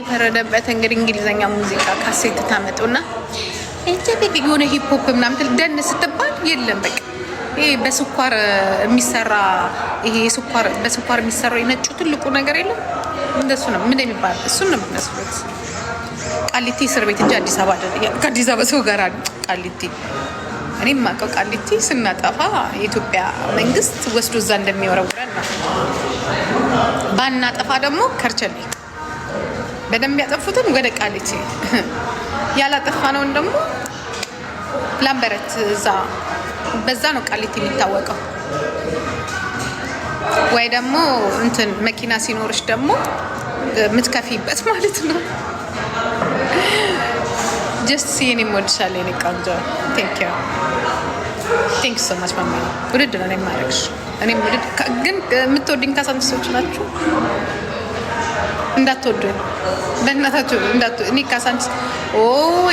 ፈረደበት እንግዲህ እንግሊዘኛ ሙዚቃ ካሴት ታመጡና እንጂ በቃ የሆነ ሂፕ ሆፕ ምናምን ደን ስትባል የለም በቃ ይሄ በስኳር የሚሰራ ይሄ ስኳር በስኳር የሚሰራው የነጩ ትልቁ ነገር የለም እንደሱ ነው ምን የሚባል እሱን ነው የሚመስሉት። ቃሊቲ እስር ቤት እንጂ አዲስ አበባ አይደለም። ከአዲስ አበባ ሰው ጋር ቃሊቲ እኔም ማቀው ቃሊቲ ስናጠፋ የኢትዮጵያ መንግስት ወስዶ እዛ እንደሚወረውረን ነው። ባናጠፋ ደግሞ ከርቸሌ በደንብ ያጠፉትን ወደ ቃሊቲ ያላጠፋነውን ደግሞ ላምበረት እዛ በዛ ነው ቃሊቲ የሚታወቀው። ወይ ደግሞ እንትን መኪና ሲኖርሽ ደግሞ ምትከፊበት ማለት ነው። ጀስት ሲኒ ሞድሻል የኔ ቆንጆ ቴንክ ዩ ሶ ማች ማማ ውድድ ነው የማደርግሽ። እኔም ውድድ ግን የምትወድኝ ካሳንቺሶች ናችሁ። እንዳትወዱኝ በእናታችሁ እኔ ካሳንቺስ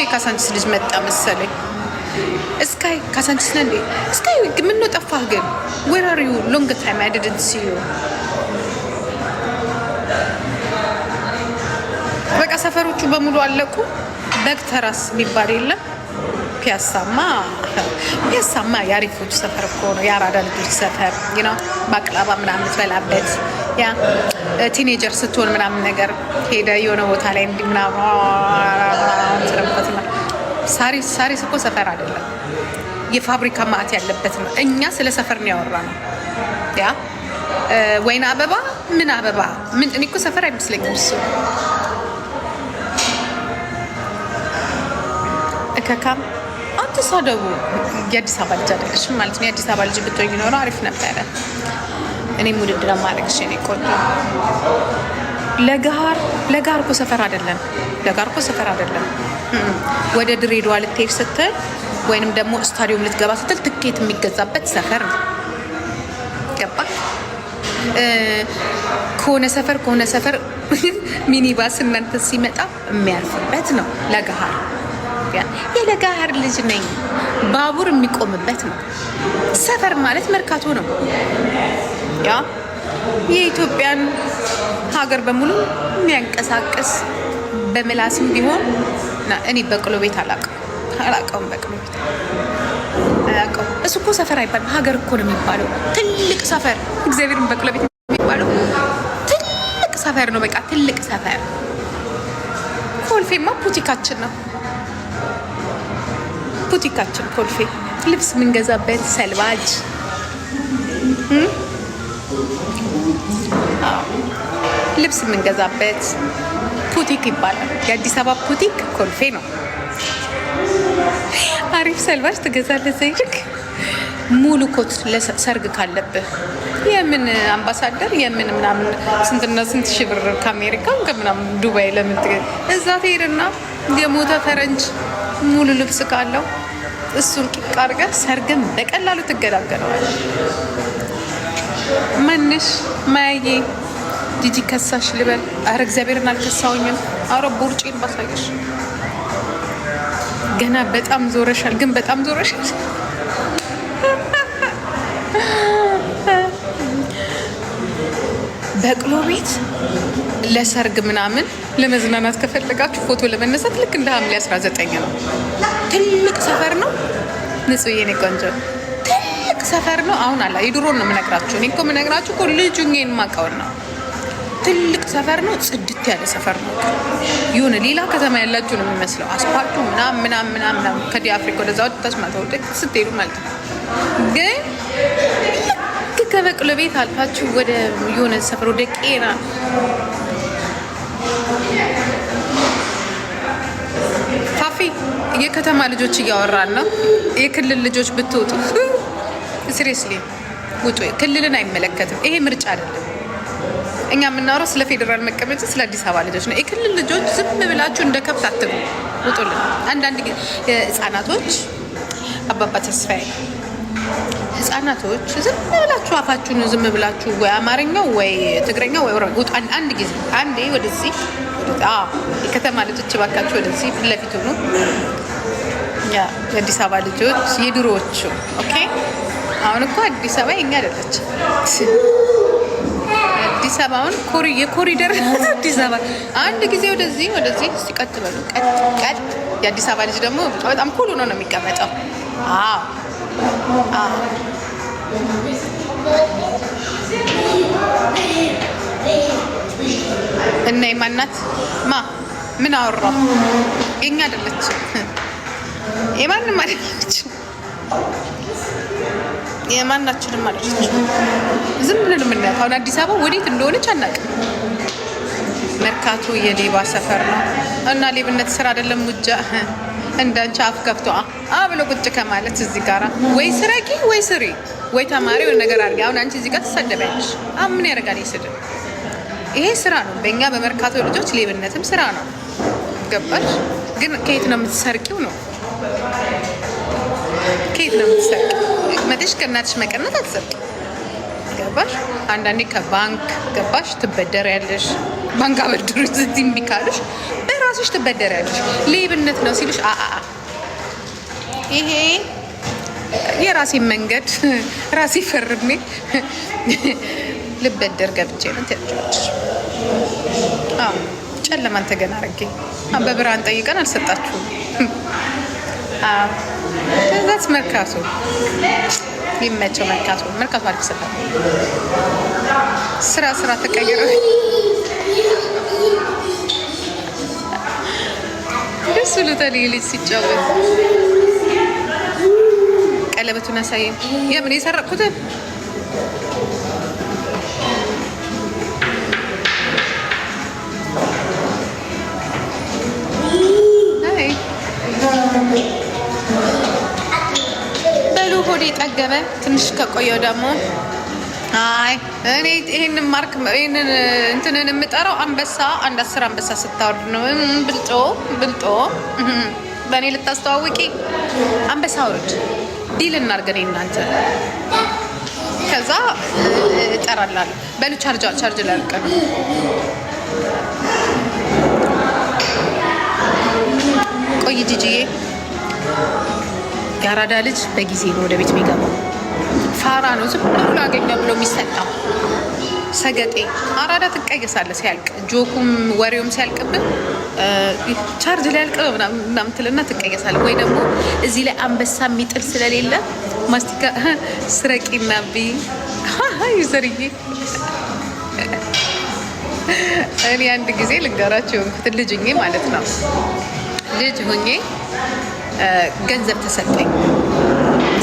የካሳንቺስ ልጅ መጣ መሰለኝ። እስካይ ካሳንቺስ ነህ እንዴ? እስካይ ምን ነው ጠፋህ ግን? where are you long time I didn't see you። በቃ ሰፈሮቹ በሙሉ አለቁ። በግተራስ የሚባል የለም። ፒያሳማ የአሪፎች ሰፈር እኮ ነው። የአራዳ ልጆች ሰፈር ነው። ባቅላባ ምናምን ትበላበት ያ ቲኔጀር ስትሆን ምናምን ነገር ሄደ የሆነ ቦታ ላይ እንዲህ ምናምን ሳሪስ እኮ ሰፈር አይደለም፣ የፋብሪካ ማዕት ያለበት ነው። እኛ ስለ ሰፈር ነው ያወራነው። ያ ወይን አበባ ምን አበባ ምን እኔ እኮ ሰፈር አይመስለኝም እሱ እከካም አትሳደቡ። የአዲስ አበባ ልጅ አይደለሽም ማለት ነው። የአዲስ አበባ ልጅ ብትሆኝ ኖሮ አሪፍ ነበረ። እኔም ውድድር ማድረግሽ እኔ ቆንጆ። ለጋር እኮ ሰፈር አይደለም። ለጋር እኮ ሰፈር አይደለም። ወደ ድሬዳዋ ልትሄድ ስትል ወይንም ደግሞ ስታዲየም ልትገባ ስትል ትኬት የሚገዛበት ሰፈር ነው። ገባ? ከሆነ ሰፈር ሚኒባስ እናንተ ሲመጣ የሚያርፍበት ነው ለጋር። የለጋር ልጅ ነኝ። ባቡር የሚቆምበት ነው። ሰፈር ማለት መርካቶ ነው። ያ የኢትዮጵያን ሀገር በሙሉ የሚያንቀሳቅስ በምላስም ቢሆን እኔ በቅሎ ቤት አላውቀውም። በቅሎ ቤት አላውቀውም። እሱ እኮ ሰፈር አይባልም፣ ሀገር እኮ ነው የሚባለው። ትልቅ ሰፈር እግዚአብሔርን በቅሎ ቤት የሚባለው ትልቅ ሰፈር ነው። በቃ ትልቅ ሰፈር። ኮልፌማ ቡቲካችን ነው። ቡቲካችን ኮልፌ ልብስ የምንገዛበት ሰልባጅ ልብስ የምንገዛበት ቡቲክ ይባላል። የአዲስ አበባ ቡቲክ ኮልፌ ነው። አሪፍ ሰልባጅ ትገዛለህ። ዘይልክ ሙሉ ኮት ለሰርግ ካለብህ የምን አምባሳደር የምን ምናምን ስንትና ስንት ሺህ ብር ከአሜሪካ ከምናምን ዱባይ ለምን እዛ ትሄድና የሞተ ፈረንጅ ሙሉ ልብስ ካለው እሱን ቂቅ አድርገህ ሰርግን በቀላሉ ትገላገለዋል። ማንሽ ማያዬ ጂጂ ከሳሽ ልበል? አረ እግዚአብሔርን አልከሳውኝም። አረ ቦርጬን ባሳየሽ። ገና በጣም ዞረሻል፣ ግን በጣም ዞረሻል። በቅሎ ቤት ለሰርግ ምናምን ለመዝናናት ከፈለጋችሁ ፎቶ ለመነሳት ልክ እንደ ሐምሌ 19 ነው። ትልቅ ሰፈር ነው። ንጹህ የኔ ቆንጆ ትልቅ ሰፈር ነው። አሁን አላ የድሮን ነው የምነግራችሁ። እኔ እኮ የምነግራችሁ እኮ ልጁን የማውቀውን ነው። ትልቅ ሰፈር ነው። ጽድት ያለ ሰፈር ነው። የሆነ ሌላ ከተማ ያላችሁ ነው የሚመስለው። አስፓልቱ ምናምን ከዲአፍሪካ ወደዛ ተስማተው ስትሄዱ ማለት ነው። ግን ከበቅሎ ቤት አልፋችሁ ወደ የሆነ ሰፈር ወደ ቄራ ፋፊ የከተማ ልጆች እያወራን ነው። የክልል ልጆች ብትወጡ ሲሪየስሊ ውጡ። ክልልን አይመለከትም። ይሄ ምርጫ አይደለም። እኛ የምናወራው ስለ ፌዴራል መቀመጫ ስለ አዲስ አበባ ልጆች ነው። የክልል ልጆች ዝም ብላችሁ እንደ ከብት አትግቡ፣ ውጡልን። አንዳንድ ህጻናቶች አባባ ተስፋዬ ህጻናቶች ዝም ብላችሁ አፋችሁን ዝም ብላችሁ ወይ አማርኛው ወይ ትግረኛው ወይ ወራው አንድ ጊዜ አንዴ ወደዚህ የከተማ ልጆች ባካችሁ ወደዚህ ፊት ለፊት ሆኑ። የአዲስ አበባ ልጆች የድሮዎቹ ኦኬ። አሁን እኮ አዲስ አበባ የኛ አይደለች። የአዲስ አበባውን የኮሪደር አዲስ አበባ አንድ ጊዜ ወደዚህ ሲቀጥ በሉ ቀጥ። የአዲስ አበባ ልጅ ደግሞ በጣም ኩል ሆኖ ነው የሚቀመጠው። እና የማናት ምን አወራው? የኛ አይደለች፣ የማንም አይደለች፣ የማናችንም አይደለች። ዝም ብለን የምናያት አሁን አዲስ አበባ ወዴት እንደሆነች አናውቅም። መርካቶ የሌባ ሰፈር ነው እና ሌብነት ስራ አይደለም። ውጃ እንዳንቺ አፍ ከፍቶ ብሎ ቁጭ ከማለት እዚህ ጋራ ወይ ስረቂ ወይ ስሪ ወይ ተማሪ ወይ ነገር አድርጊ። አሁን አንቺ እዚህ ጋር ትሰደቢያለሽ። ምን ያደርጋል ይስድብ? ይሄ ስራ ነው። በእኛ በመርካቶ ልጆች ሌብነትም ስራ ነው። ገባሽ? ግን ከየት ነው የምትሰርቂው ነው? ከየት ነው የምትሰርቂው? መጥሽ ከእናትሽ መቀነት አትሰርቂ። ገባሽ? አንዳንዴ ከባንክ ገባሽ ትበደሪያለሽ። ባንክ አበድሩ እዚህ እምቢ ካሉሽ በራስሽ ትበደሪያለሽ። ሌብነት ነው ሲሉሽ ይሄ የራሴን መንገድ ራሴ ፈርሜ ልበደር ገብቼ ነው ትያለሽ። ጨለማን ተገና አድርጌ በብርሃን ጠይቀን አልሰጣችሁም። ከዛት መርካቶ ይመቸው። መርካቶ አዲስ አበባ ስራ ተቀየረ። ደስ ብሎታል ልጅ ሲጫወት። ቀለበቱን አሳየን። የምን የሰረቅኩትን በሉ ሆዴ ጠገበ። ትንሽ ከቆየው ደግሞ እኔ ይሄንን እንትንን የምጠራው አንበሳ 10 አንበሳ ስታወርድ ነው። ብልጦ በእኔ ልታስተዋውቂ አንበሳ አውርድ ዲል እናድርገን እናንተ። ከዛ እጠራላለሁ። በሉ ቻርጅ ላልቀ ነው። ቆይ ጂጂዬ፣ የአራዳ ልጅ በጊዜ ነው ወደ ቤት የሚገባው። ፋራ ነው ዝም ብሎ አገኘው ብሎ የሚሰጣው ሰገጤ። አራዳ ትቀየሳለህ ሲያልቅ፣ ጆኩም ወሬውም ሲያልቅብን ቻርጅ ላይ ያልቅ ምናምን ትልና ትቀየሳለህ። ወይ ደግሞ እዚህ ላይ አንበሳ የሚጥል ስለሌለ ማስቲካ ስረቂና ብይ ዩዘርዬ። እኔ አንድ ጊዜ ልንገራቸው የሆንኩትን ልጅ ሁኜ ማለት ነው። ልጅ ሁኜ ገንዘብ ተሰጠኝ።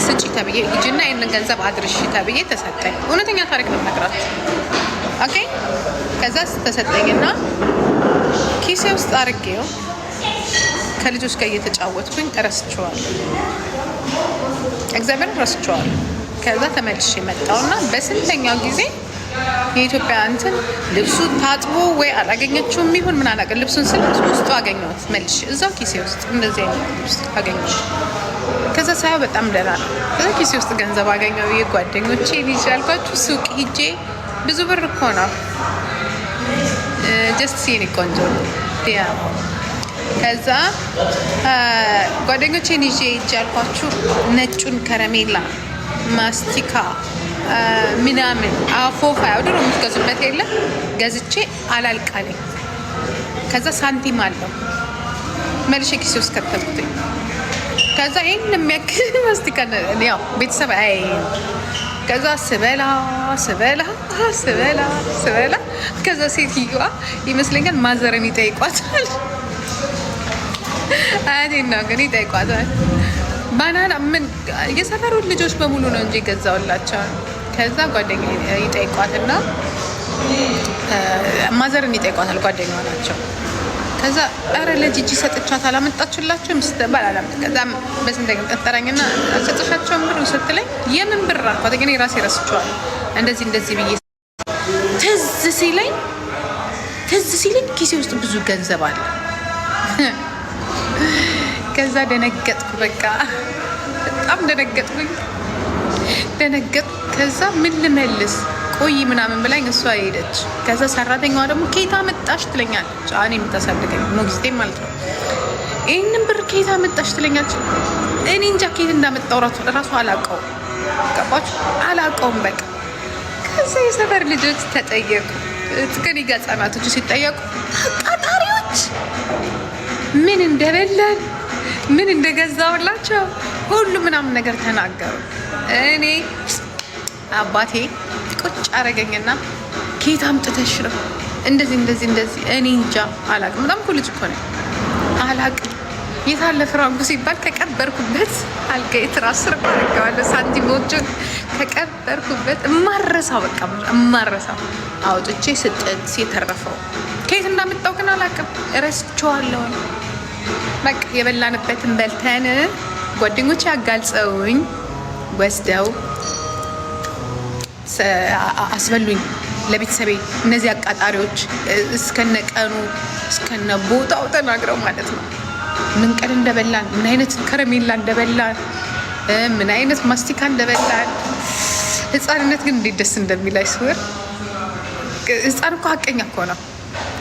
ስጪ ተብዬ ሂጂና ይህንን ገንዘብ አድርሺ ተብዬ ተሰጠኝ። እውነተኛ ታሪክ ነው የምነግራችሁ። ኦኬ። ከዛ ተሰጠኝና ኪሴ ውስጥ አድርጌው ከልጆች ጋር እየተጫወትኩኝ ረስቼዋለሁ። እግዚአብሔር ረስቼዋለሁ። ከዛ ተመልሼ መጣሁና በስንተኛው ጊዜ የኢትዮጵያ እንትን ልብሱ ታጥቦ ወይ አላገኘችውም ይሁን ምን አላውቅም። ልብሱን ስልት ውስጡ አገኘሁት መልሼ እዛው ኪሴ ውስጥ እንደዚህ አይነት ውስጥ አገኘሁት። ከዛ ሳየው በጣም ደህና ነው። ከዛ ኪሴ ውስጥ ገንዘብ አገኘው። የጓደኞቼ ልጅ ያልኳችሁ ሱቅ ሂጄ ብዙ ብር እኮ ነው ጀስት ሲኒ ቆንጆ ያ። ከዛ ጓደኞቼን ይዤ ሂጄ ያልኳችሁ ነጩን ከረሜላ ማስቲካ ምናምን አፎፋ ድሮ የምትገዙበት የለ ገዝቼ አላልቃለኝ። ከዛ ሳንቲም አለው መልሼ ኪሴ ውስጥ ከተትኩኝ። ከዛ ይህን የሚያክል ማስቲካ ያው ቤተሰብ ከዛ ስበላ ከዛ ሴትዮዋ ይመስለኛል ማዘርን ይጠይቋታል። አያቴን ነው ግን ይጠይቋታል። ባናና ምን የሰፈሩን ልጆች በሙሉ ነው እንጂ ገዛውላቸው። ከዛ ጓደኛ ይጠይቋትና ማዘርን ይጠይቋታል። ጓደኛዋ ናቸው። ከዛ ኧረ ለጂጂ ሰጥቻት አላመጣችሁላችሁም ስትባል አላመጣ። ከዛ በስንተኛ ጠጠራኝና አልሰጥሻቸውም ብር ስትለኝ የምን ብር አልኳት። ግን ራሴ ረስቼዋለሁ። እንደዚህ ብዬ ትዝ ሲለኝ ኪሴ ውስጥ ብዙ ገንዘብ አለ። ከዛ ደነገጥኩ። በቃ በጣም ደነገጥኩኝ። ከዛ ምን ልመልስ ቆይ ምናምን ብላኝ እሷ ሄደች። ከዛ ሰራተኛዋ ደግሞ ኬታ መጣሽ ትለኛለች። እኔ የምታሳድገኝ ሞግዚቴ ማለት ነው። ይህንን ብር ኬታ መጣሽ ትለኛለች። እኔ እንጃ ኬት እንዳመጣው ራሱ አላውቀውም። ገባችሁ? አላውቀውም በቃ። ከዛ የሰፈር ልጆች ተጠየቁ። ግን ህጻናቶቹ ሲጠየቁ አቃጣሪዎች ምን እንደበላን ምን እንደገዛውላቸው ሁሉ ምናምን ነገር ተናገሩ። እኔ አባቴ ቁጭ አረገኝና ከየት አምጥተሽ ነው እንደዚህ እኔ እንጃ አላቅም። በጣም እኮ ልጅ እኮ ነኝ አላቅም። የታለ ፍራንኩ ሲባል ከቀበርኩበት አልጋዬ ትራስ ስር አድርጌዋለሁ። ሳንቲሞቹን ከቀበርኩበት እማረሳው በቃ እማረሳው አውጥቼ ስጠት የተረፈው ከየት እንዳመጣው ግን አላቅም። እረስቸዋለሁ። በቃ የበላንበትን በልተን ጓደኞቼ አጋልጸውኝ ወስደው አስበሉኝ ለቤተሰቤ። እነዚህ አቃጣሪዎች እስከነቀኑ እስከነ ቦታው ተናግረው ማለት ነው ምን ቀን እንደበላን፣ ምን አይነት ከረሜላ እንደበላን፣ ምን አይነት ማስቲካ እንደበላን። ህፃንነት ግን እንዴት ደስ እንደሚል አይስወር። ህፃን እኮ ሀቀኛ እኮ ነው።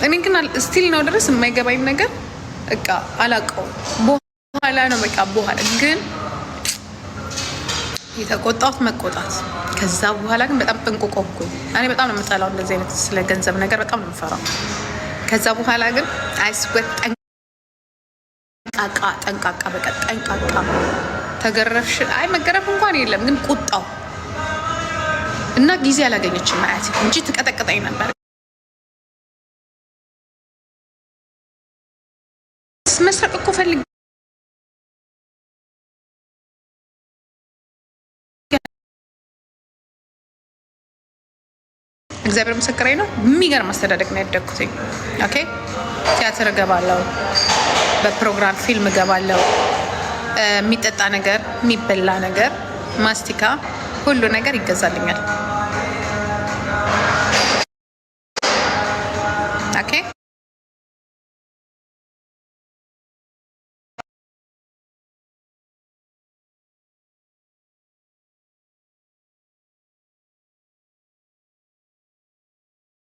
እኔ ግን ስቲል ነው ድረስ የማይገባኝ ነገር በቃ አላውቀውም። በኋላ ነው በቃ በኋላ ግን የተቆጣሁት መቆጣት። ከዛ በኋላ ግን በጣም ጥንቁቅ ሆንኩኝ። እኔ በጣም ነው የምጠላው እንደዚህ አይነት ስለ ገንዘብ ነገር በጣም ነው የምፈራው። ከዛ በኋላ ግን አይስወት ጠንቃቃ በቃ ጠንቃቃ። ተገረፍሽ? አይ መገረፍ እንኳን የለም ግን ቁጣው እና ጊዜ አላገኘችም አያቴ እንጂ ትቀጠቅጠኝ ነበር። መስረቅ እኮ ፈልግ እግዚአብሔር ምስክሬ ነው። የሚገርም አስተዳደግ ነው ያደግኩትኝ። ኦኬ ቲያትር እገባለሁ፣ በፕሮግራም ፊልም እገባለሁ። የሚጠጣ ነገር የሚበላ ነገር ማስቲካ ሁሉ ነገር ይገዛልኛል። ኦኬ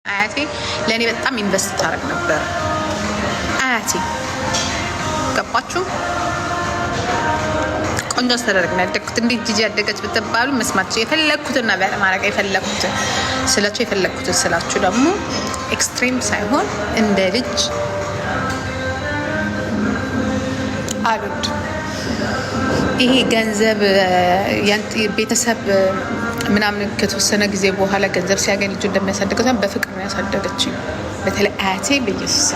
አያቴ ለእኔ በጣም ኢንቨስት ታደርግ ነበር። አያቴ ገባችሁ? ቆንጆ አስተዳደግ ነው ያደግኩት። እንዴት ጂጂ ያደገች ብትባሉ መስማት የፈለግኩትን ነበር ማድረግ የፈለግኩትን ስላችሁ የፈለግኩትን ስላችሁ ደግሞ ኤክስትሪም ሳይሆን እንደ ልጅ አሉድ ይሄ ገንዘብ ቤተሰብ ምናምን ከተወሰነ ጊዜ በኋላ ገንዘብ ሲያገኝ ልጁ እንደሚያሳድገው በፍቅር ነው ያሳደገችኝ። በተለይ አያቴ በኢየሱስ